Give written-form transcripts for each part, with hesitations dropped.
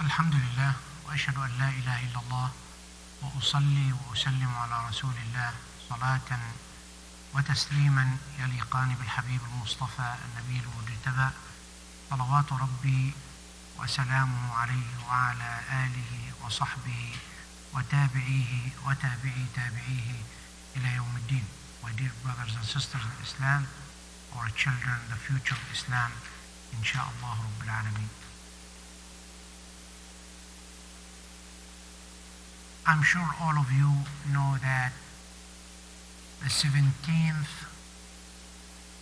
الحمد لله وأشهد أن لا إله إلا الله وأصلي وأسلم على رسول الله صلاة وتسليما يليقان بالحبيب المصطفى النبي المجتبى صلوات ربي وسلامه عليه وعلى آله وصحبه وتابعيه وتابعي تابعيه إلى يوم الدين. My dear brothers and sisters in Islam, our children, the future of Islam, insha'Allah Rabbil Alameen. I'm sure all of you know that the 17th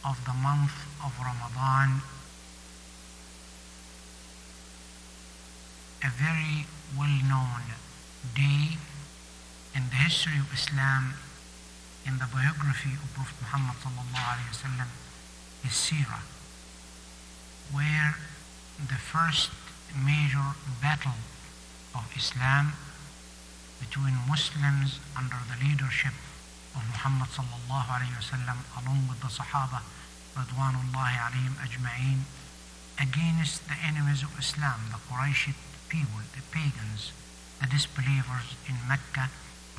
of the month of Ramadan, a very well-known day in the history of Islam, in the biography of Prophet Muhammad sallallahu alaihi wasallam, his seerah, where the first major battle of Islam between Muslims under the leadership of Muhammad sallallahu alaihi wasallam, along with the Sahaba radwanullahi alayhim ajma'in, against the enemies of Islam, the Quraysh people, the pagans, the disbelievers in Mecca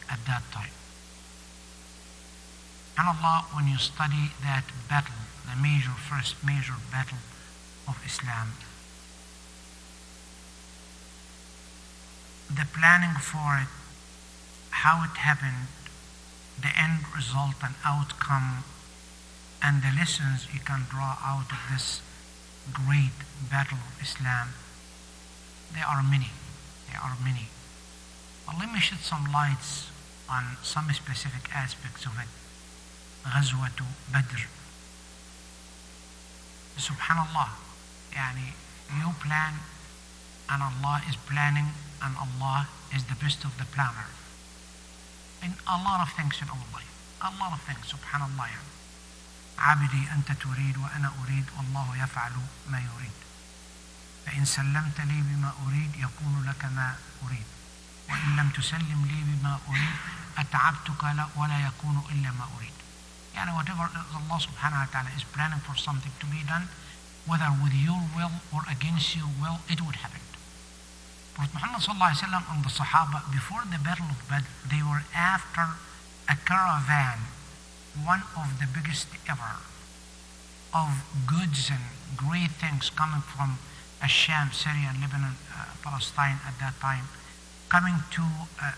at that time. And Allah, when you study that battle, the first major battle of Islam, the planning for it, how it happened, the end result and outcome, and the lessons you can draw out of this great battle of Islam, there are many. But let me shed some lights on some specific aspects of it. Ghazwatu Badr. Subhanallah, you plan and Allah is planning and Allah is the best of the planner. In a lot of things in our life, a lot of things, subhanallah. عبدي أنت تريد وأنا أريد والله يفعل ما يريد. فإن سلمت لي بما أريد يكون لك ما أريد وإن لم تسلم لي بما أريد أتعبتك ولا يكون إلا ما أريد. Whatever Allah subhanahu wa ta'ala is planning for something to be done, whether with your will or against your will, it would happen. Prophet Muhammad sallallahu alaihi wasallam and the Sahaba, before the battle of Badr, they were after a caravan, one of the biggest ever, of goods and great things coming from Sham, Syria, Lebanon, Palestine at that time, coming to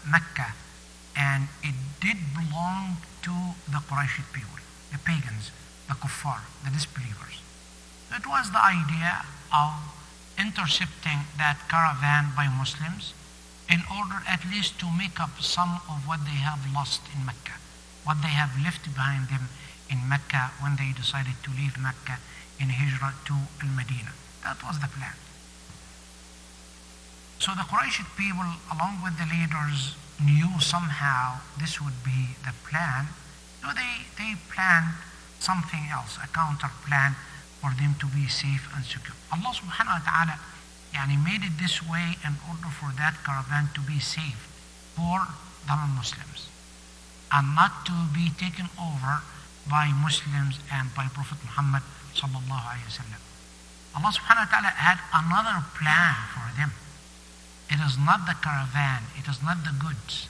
Mecca, and it did belong to the Quraysh people, the pagans, the kuffar, the disbelievers. So it was the idea of intercepting that caravan by Muslims in order at least to make up some of what they have lost in Mecca, what they have left behind them in Mecca when they decided to leave Mecca in Hijrah to Al-Madinah. That was the plan. So the Quraysh people, along with the leaders, knew somehow this would be the plan. So they planned something else, a counter plan for them to be safe and secure. Allah subhanahu wa ta'ala made it this way in order for that caravan to be safe for the non-Muslims and not to be taken over by Muslims and by Prophet Muhammad sallallahu alaihi wasallam. Allah subhanahu wa ta'ala had another plan for them. It is not the caravan, it is not the goods,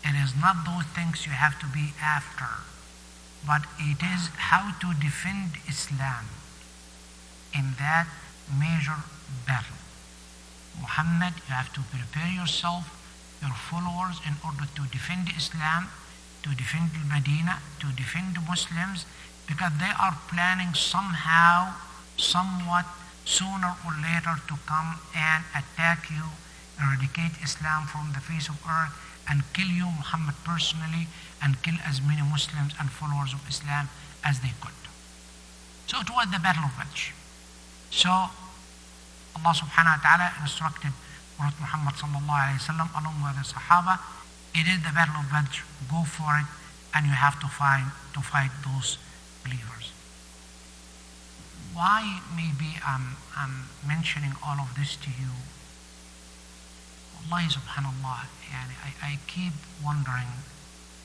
it is not those things you have to be after, but it is how to defend Islam in that major battle. Muhammad, you have to prepare yourself, your followers, in order to defend Islam, to defend Medina, to defend the Muslims, because they are planning somehow, somewhat, sooner or later to come and attack you, eradicate Islam from the face of earth, and kill you, Muhammad, personally, and kill as many Muslims and followers of Islam as they could. So it was the Battle of Badr. So Allah subhanahu wa ta'ala instructed Prophet Muhammad sallallahu alayhi wa sallam along with the Sahaba, it is the Battle of Badr, go for it, and you have to fight those believers. Why maybe I'm mentioning all of this to you? Wallahi subhanallah, I keep wondering,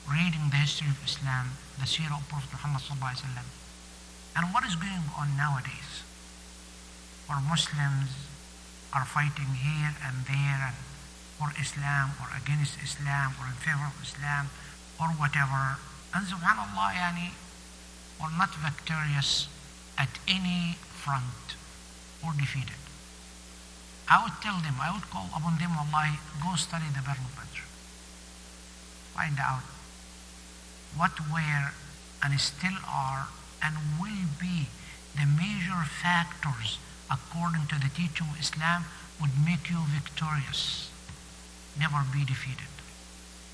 reading the history of Islam, the seerah of Prophet Muhammad sallallahu alayhi wa sallam, and what is going on nowadays, where Muslims are fighting here and there and for Islam or against Islam or in favor of Islam or whatever. And subhanAllah, were not victorious at any front or defeated. I would tell them, I would call upon them, wallahi, go study the Battle of Badr. Find out what were and still are and will be the major factors according to the teaching of Islam would make you victorious. Never be defeated.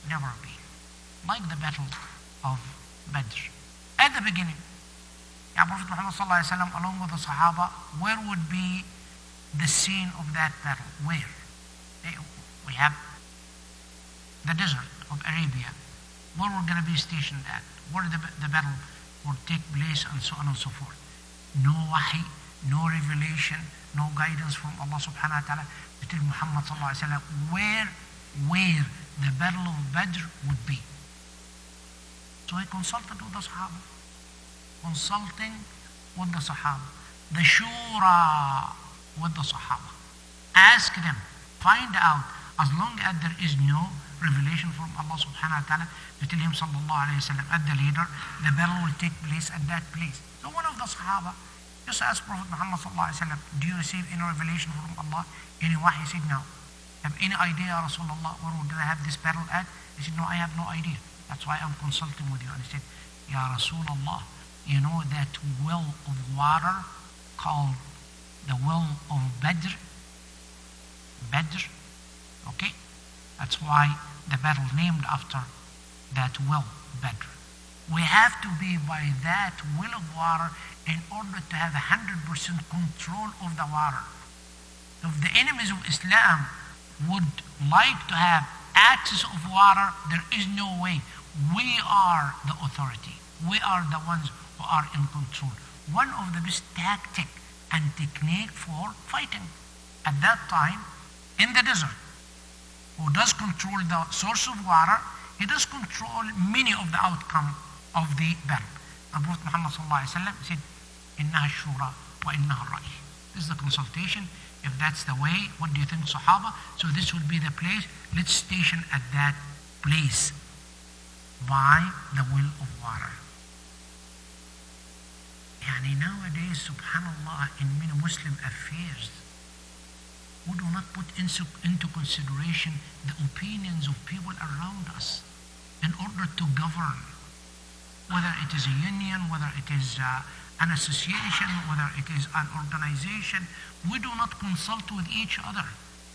Never be. Like the Battle of Badr. At the beginning, Prophet Muhammad ﷺ, along with the Sahaba, where would be the scene of that battle? Where? We have the desert of Arabia. Where we're going to be stationed at? Where the battle will take place and so on and so forth. No wahi, no revelation, no guidance from Allah subhanahu wa ta'ala to tell Muhammad ﷺ where the battle of Badr would be. So he consulted with the Sahaba. Consulting with the Sahaba. The Shura with the Sahaba. Ask them, find out, as long as there is no revelation from Allah subhanahu wa ta'ala to tell him sallallahu alayhi wa sallam as the leader, the battle will take place at that place. So one of the Sahaba just asked Prophet Muhammad sallallahu alayhi wa sallam, do you receive any revelation from Allah? Any wahi? He said, no. Have any idea, Rasulullah, where we're going to have this battle at? He said, no, I have no idea. That's why I'm consulting with you. And he said, Ya Rasulullah, you know that well of water called the well of Badr? Badr, okay? That's why the battle named after that well, Badr. We have to be by that well of water in order to have 100% control of the water. If the enemies of Islam would like to have access of water, there is no way. We are the authority. We are the ones who are in control. One of the best tactic and technique for fighting at that time in the desert. Who does control the source of water, he does control many of the outcome of the battle. And Prophet Muhammad said, Innaha shura wa innaha ra'i. This is the consultation. If that's the way, what do you think, Sahaba? So this will be the place. Let's station at that place by the well of water. Nowadays, subhanallah, in many Muslim affairs, we do not put into consideration the opinions of people around us in order to govern. Whether it is a union, whether it is an association, whether it is an organization, we do not consult with each other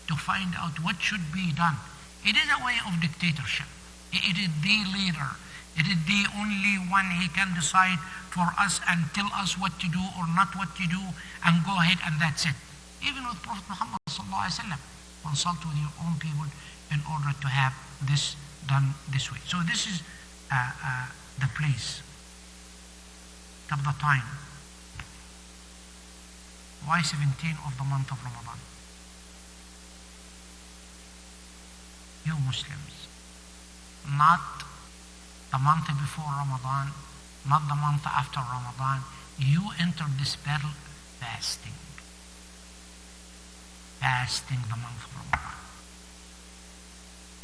to find out what should be done. It is a way of dictatorship. It is the leader. It is the only one. He can decide for us and tell us what to do or not what to do and go ahead and that's it. Even with Prophet Muhammad ﷺ, consult with your own people in order to have this done this way. So this is the place of the time. Why 17 of the month of Ramadan? You Muslims, not the month before Ramadan, not the month after Ramadan, you entered this battle fasting. Fasting the month of Ramadan.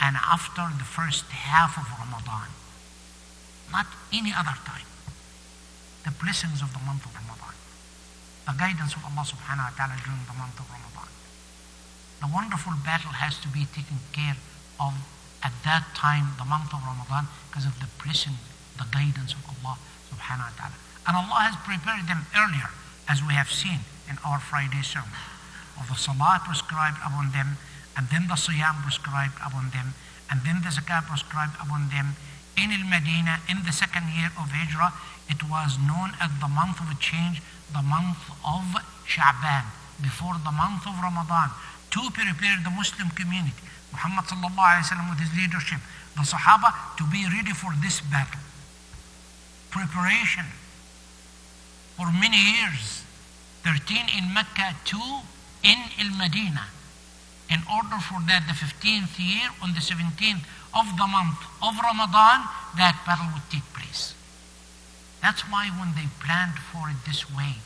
And after the first half of Ramadan, not any other time, the blessings of the month of Ramadan, the guidance of Allah subhanahu wa ta'ala during the month of Ramadan. The wonderful battle has to be taken care of at that time, the month of Ramadan, because of the blessing, the guidance of Allah subhanahu wa ta'ala. And Allah has prepared them earlier, as we have seen in our Friday sermon, of the salah prescribed upon them, and then the siyam prescribed upon them, and then the zakah prescribed upon them. In Al-Madinah, in the second year of Hijrah, it was known as the month of change, the month of Sha'ban, before the month of Ramadan, to prepare the Muslim community, Muhammad sallallahu alayhi wa sallam with his leadership, the Sahaba, to be ready for this battle. Preparation for many years, 13 in Mecca, 2 in Al-Madinah. In order for that, the 15th year, on the 17th of the month of Ramadan, that battle would take place. That's why when they planned for it this way,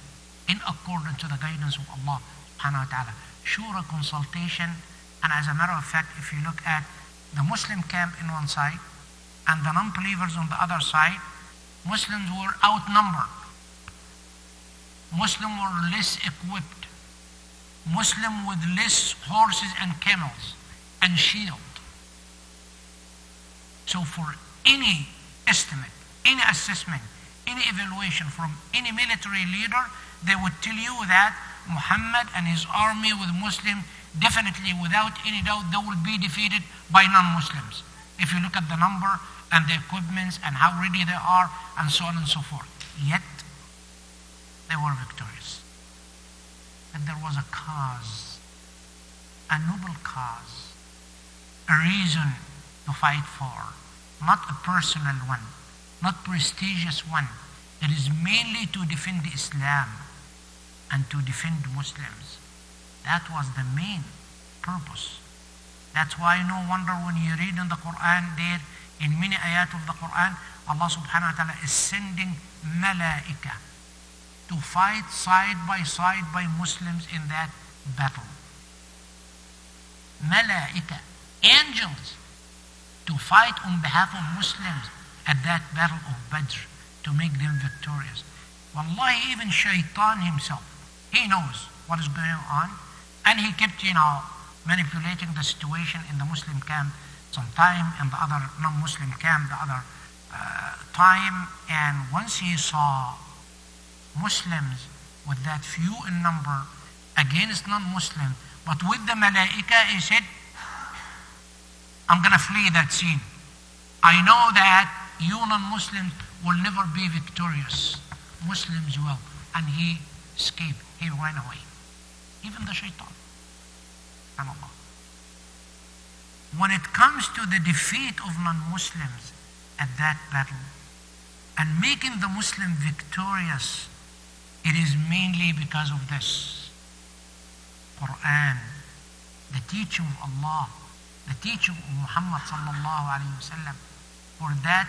in accordance to the guidance of Allah subhanahu wa ta'ala, shura consultation. And as a matter of fact, if you look at the Muslim camp in one side and the non-believers on the other side, Muslims were outnumbered. Muslims were less equipped. Muslims with less horses and camels and shield. So for any estimate, any assessment, any evaluation from any military leader, they would tell you that Muhammad and his army with Muslims, definitely without any doubt, they will be defeated by non-Muslims. If you look at the number and the equipments and how ready they are and so on and so forth. Yet, they were victorious. And there was a cause, a noble cause, a reason to fight for, not a personal one, not prestigious one. It is mainly to defend Islam and to defend Muslims. That was the main purpose. That's why no wonder when you read in the Quran there, in many ayat of the Quran, Allah subhanahu wa ta'ala is sending malaika to fight side by Muslims in that battle. Malaika, angels, to fight on behalf of Muslims at that battle of Badr, to make them victorious. Wallahi, even Shaitan himself, he knows what is going on, and he kept, manipulating the situation in the Muslim camp sometime, and the other non-Muslim camp the other time. And once he saw Muslims with that few in number against non-Muslim, but with the malaika, he said, I'm going to flee that scene. I know that you non-Muslims will never be victorious. Muslims will. And he escaped. He ran away. Even the shaitan. SubhanAllah. When it comes to the defeat of non-Muslims at that battle and making the Muslim victorious, it is mainly because of this. Quran, the teaching of Allah, the teaching of Muhammad sallallahu alayhi wa sallam, for that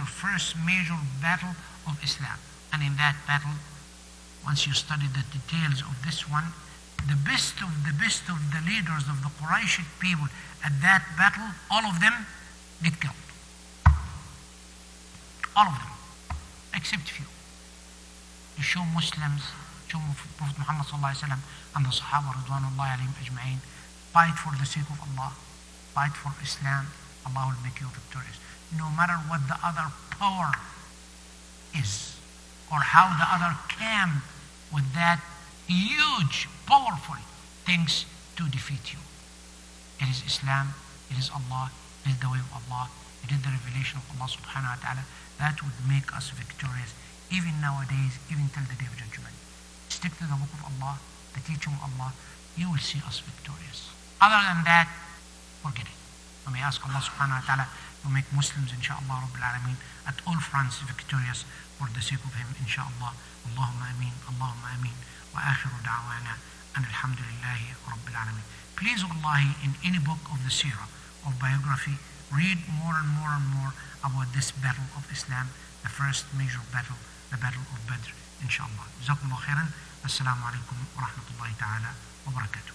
first major battle of Islam. And in that battle, once you study the details of this one, the best of the leaders of the Quraysh people at that battle, all of them get killed. All of them, except few. To show Muslims, show Prophet Muhammad sallallahu alayhi wa sallam and the Sahaba ridwanullahi alayhim ajma'in, fight for the sake of Allah, fight for Islam, Allah will make you victorious. No matter what the other power is, or how the other camp with that huge, powerful things to defeat you. It is Islam, it is Allah, it is the way of Allah, it is the revelation of Allah subhanahu wa ta'ala that would make us victorious, even nowadays, even till the day of judgment. Stick to the book of Allah, the teaching of Allah, you will see us victorious. Other than that, forget it. We may ask Allah subhanahu wa ta'ala to make Muslims, inshaAllah, Rabbil Alameen, at all fronts victorious for the sake of Him, inshaAllah. Allahumma ameen, Allahumma ameen. Wa akhiru da'wana and alhamdulillahi Rabbil Alameen. Please, wallahi, in any book of the seerah, of biography, read more and more and more about this battle of Islam, the first major battle, the battle of Badr, inshaAllah. Jazakumullah khairan. Assalamu alaikum wa rahmatullahi ta'ala wa barakatuh.